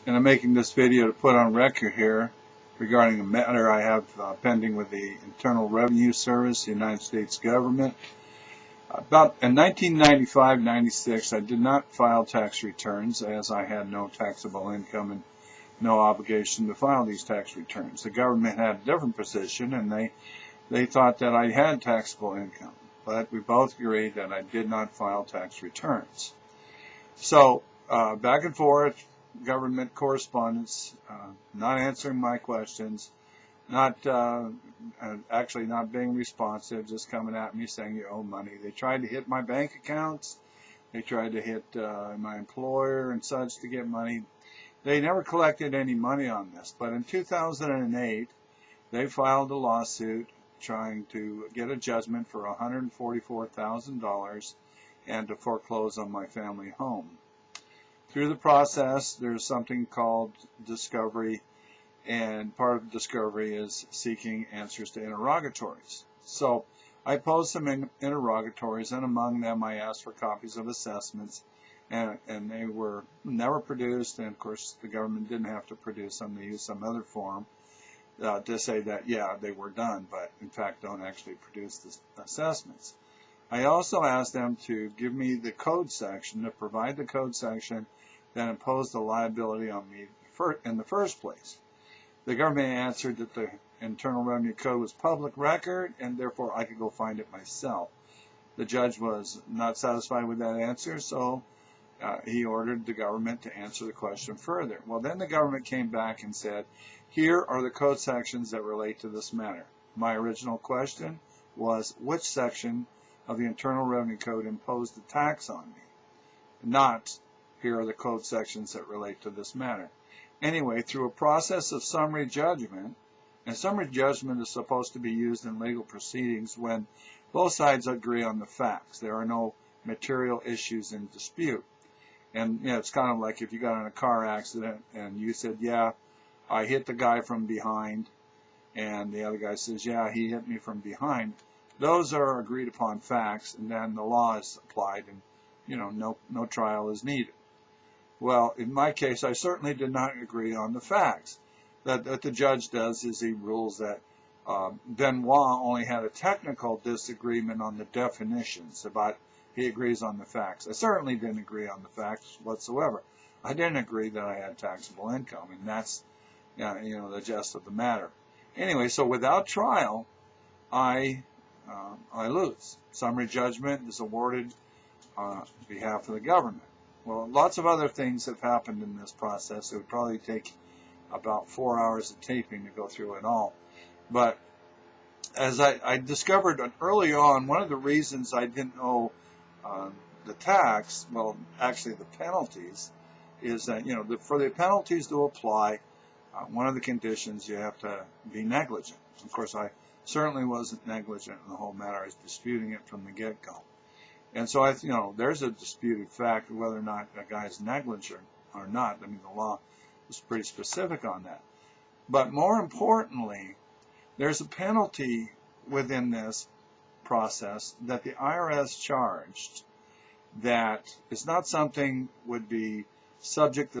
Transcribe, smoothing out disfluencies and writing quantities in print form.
And I'm making this video to put on record here regarding a matter I have pending with the Internal Revenue Service, the United States government. About in 1995-96, I did not file tax returns as I had no taxable income and no obligation to file these tax returns. The government had a different position, and they thought that I had taxable income, but we both agreed that I did not file tax returns. So back and forth, government correspondence, not answering my questions, actually not being responsive, just coming at me saying you owe money. They tried to hit my bank accounts. They tried to hit my employer and such to get money. They never collected any money on this, but in 2008, they filed a lawsuit trying to get a judgment for $144,000 and to foreclose on my family home. Through the process, there's something called discovery, and part of discovery is seeking answers to interrogatories. So I posed some interrogatories, and among them I asked for copies of assessments, and they were never produced, and of course the government didn't have to produce them. They used some other form to say that, yeah, they were done, but in fact don't actually produce the assessments. I also asked them to give me the code section, to provide the code section that imposed the liability on me in the first place. The government answered that the Internal Revenue Code was public record, and therefore I could go find it myself. The judge was not satisfied with that answer, so he ordered the government to answer the question further. Well, then the government came back and said, here are the code sections that relate to this matter. My original question was, which section of the Internal Revenue Code imposed the tax on me? Not, here are the code sections that relate to this matter. Anyway, through a process of summary judgment, and summary judgment is supposed to be used in legal proceedings when both sides agree on the facts. There are no material issues in dispute. And you know, it's kind of like if you got in a car accident and you said, yeah, I hit the guy from behind, and the other guy says, yeah, he hit me from behind. Those are agreed upon facts, and then the law is applied, and you know, no trial is needed. Well, in my case, I certainly did not agree on the facts. That the judge does is he rules that Benoit only had a technical disagreement on the definitions, but he agrees on the facts. I certainly didn't agree on the facts whatsoever. I didn't agree that I had taxable income, and that's the gist of the matter. Anyway, so without trial, I lose. Summary judgment is awarded on behalf of the government. Well, lots of other things have happened in this process. It would probably take about 4 hours of taping to go through it all. But as I discovered early on, one of the reasons I didn't owe the tax, well, actually the penalties, is that, for the penalties to apply, one of the conditions you have to be negligent. Of course, I certainly wasn't negligent in the whole matter. I was disputing it from the get-go. And so, there's a disputed fact of whether or not a guy is negligent or not. I mean, the law is pretty specific on that. But more importantly, there's a penalty within this process that the IRS charged that is not something would be subject to